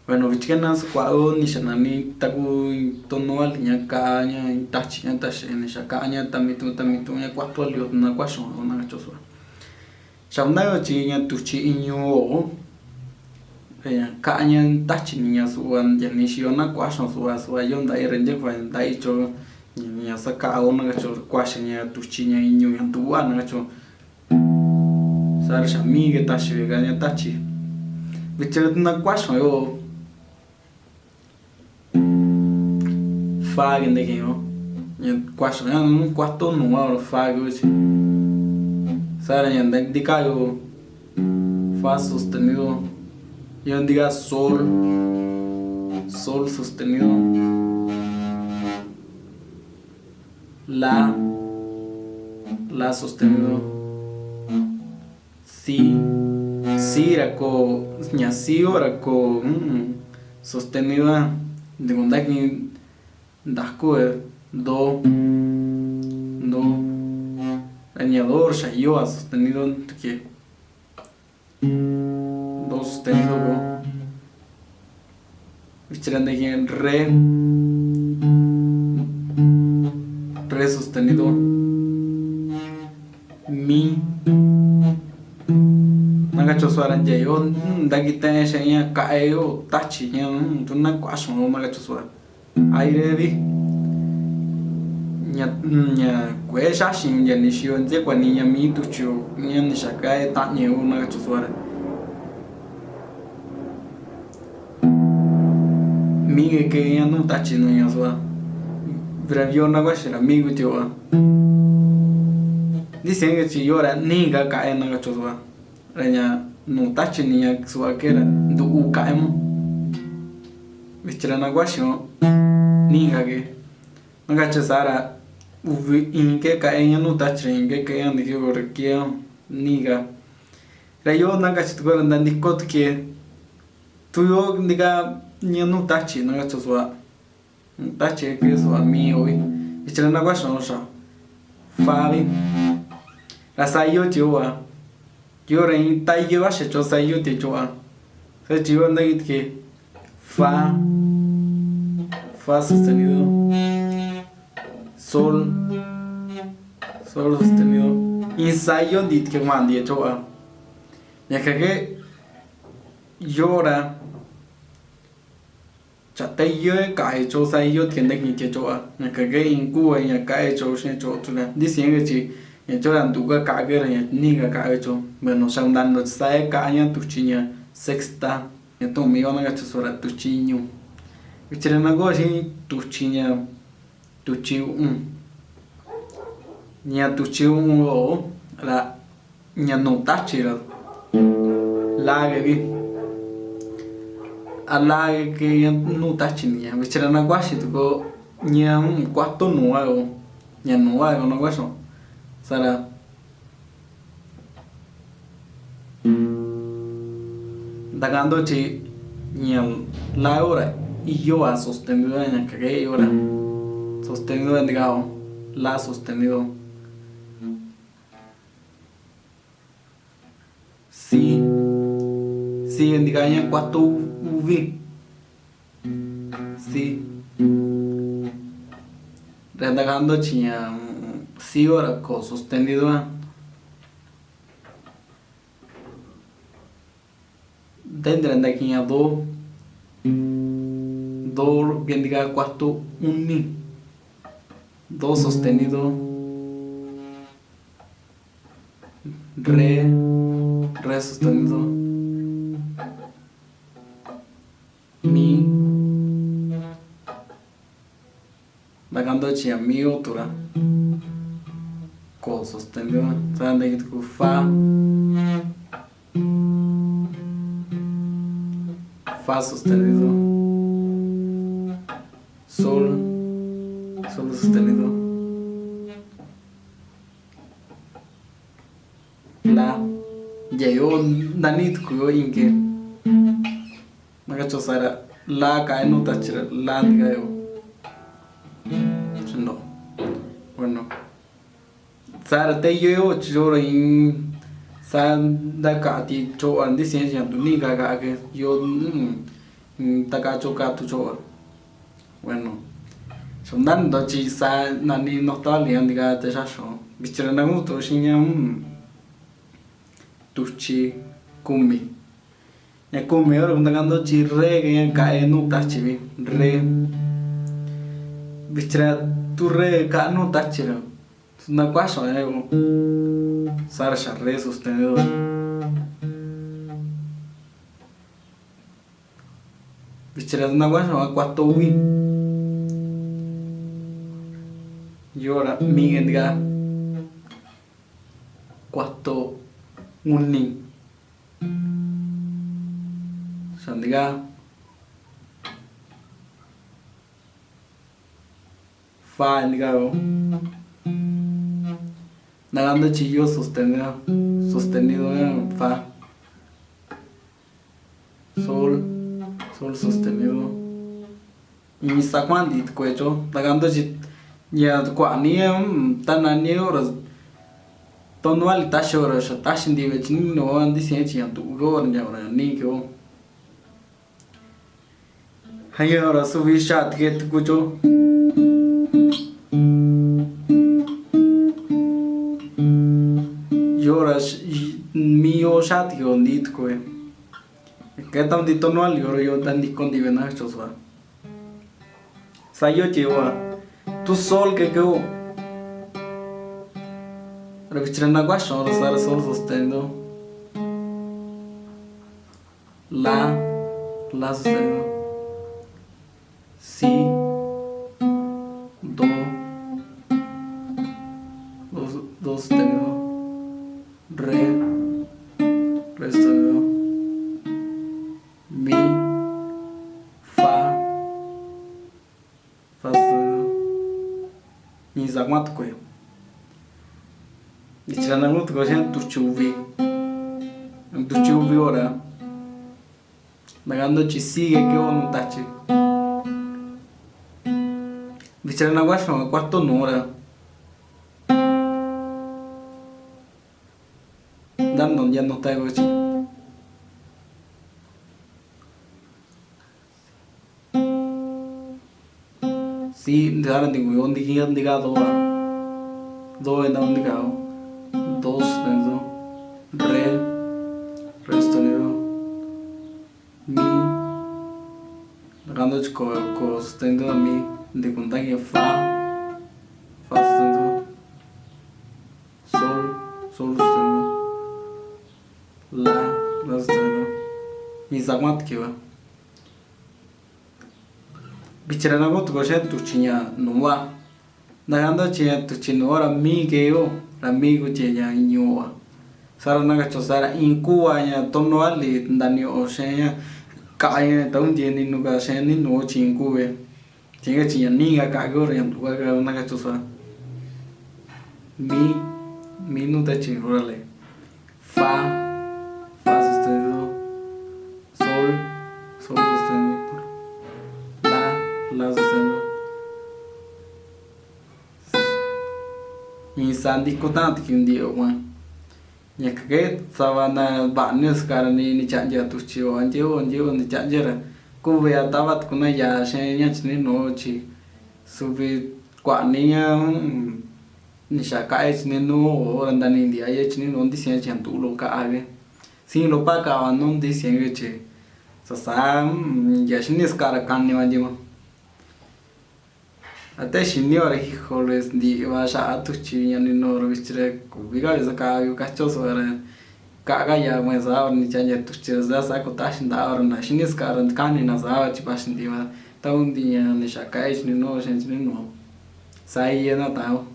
Bueno, vichkenas kwao ni shanani taku tonoal nya kaña tachi ni shakaña tamitu nya kwatol yo na kwashon na choswa. Shamna chi nya tuchi inyo kaña tachi nya suan ya ni shiona kwashon suwa yo dai renje kwa dai cho nya saka ona cho kwashin nya tuchi nya inyo nya tuwa na cho sar shami ge tachi ga nya tachi. Vichket na kwashon yo Fag de que yo quase um quarto no ar fag hoje sara ainda indica eu fa sustenido eu diga sol sustenido la sostenido si era co si ora co sostenido de contar que dasco do dañador shayo sostenido que do sostenido go vichirande que re sostenido mi nagacho suara jayo dagita shanya kaeo tachi nya tuna kwasho nagacho suara aire vi nya kwe shashin ya nishio nze kwa ninya mitu chu nya nishakae ta nye una chuswara mige ke ya no tachi no ya swa bravio na washira migu tioa dicen que si llora niga cae na chuswa renya no tachi niya swa kera du u kaemo vichira na washio niga ke ngacha sara uvi inke kaenya no tachrin ke kayan de que niga rayo ngacha tu gora ndani kot ke tuyo niga nyanu tachi ngacha swa tachi ke swa mi oi vichira na washa no sha fali la sayo tiwa yo rein tai ke washa cho sayo te choa se chiwa ndai ke fa sostenido sol sostenido ensayo dit que mandi choa ya que llora chate yo kai cho sai yo tiende ni che choa ya que ingu ya kai cho shen cho tuna dicen que chi ya choran tu ga ka ga ya ni ga ka cho bueno san dando sai ka nya tu chinya sexta ya to mi ona ga chora tu chinyu vichirana goshi tuchinya nya tuchiu o la nya no tachira la ge ala que no tachinya vichirana goshi to nya quarto no hago nya no hago no goshi sara dagando chi nya la hora y yo ha sostenido en la que ahora sostenido en digamos la sostenido si en digamos cuatro uv si redagando chiña si ahora con sostenido dentro de aquí a do bien diga cuarto uni do sostenido re sostenido mi dagando chi a mi otura co sostenido saben de que fa sostenido sol sostenido la yo danit kuyo inke nagacho sara la cae no tachira la diga yo no bueno sara te yo choro in san da ka ti cho an di sen jan tu ni ga ga ke yo takacho katu choa. Bueno, son dando chisa nani no tali andiga te shasho. Bichira na gusto shinya tuchi kumi. Ya kumi ora undagando chi re que ya cae no tachi re. Bichira tu re ka no tachi re. Na kwasho sara re sostenido. Bichira na kwasho kwato wi. Y ahora Miguel diga quarto unni sandiga fa diga nagando chillo sostenido fa sol sostenido y sacuandit cuecho nagando chit ya kwa ni tanani horas tono al tashi horas tashi di vecini no andi senchi ya tu go ya ora ni ko haya horas subi shat ke tu kucho yoras mio shat yo nit ko que tam di tono al yo dan di con di vena choswa sayo chewa tu sol que quedó revistrando agua son los sol sosteniendo la sosteniendo si do sostenido re sostenido mi fa sostenido ni zaguat ko dichana muito ko gente tu chuvi ora magando ci sigue que on tachi dichana guasho quarto nora dando ya no está gochi si dara de guion diga do en donde cao dos tenso re sostenido mi dando co sostenido a mi de contagio fa sostenido sol sostenido la sostenido mi zaguat que va bichara go tu goche tu chinya nuwa nagando che tu chinora mi que yo amigo che ya inyoa sara naga chosara inkua ya tono ali ndani o shenya kaya taun tiene nuga sheni no chinkue tinga chinya ninga ka go ya tuga naga chosara mi no te chinrole fa sostenido sol sostenido la sostenido insandi ko tant ki un dio ma ya que sabana banes karani ni chanja tu chio anjeo ni chanjera ku ve atavat kuna ya shenya chni no chi subi kwa niya ni shaka chni no anda ni dia ye chni no di sen chan tu lo ka ave sin lo pa ka no di sen ye che sa ya shni skara kan ni ma até signora híjoles di vaya a tu chiña ni no revistre kubiga esa ka yu cachoso era kaga ya mas ahora ni chanya tu chiras da sa ko tashin da ahora na shinis karan kani na za chi pashin di va ta un dia ni shakai ni no shen ni no sai ya na tao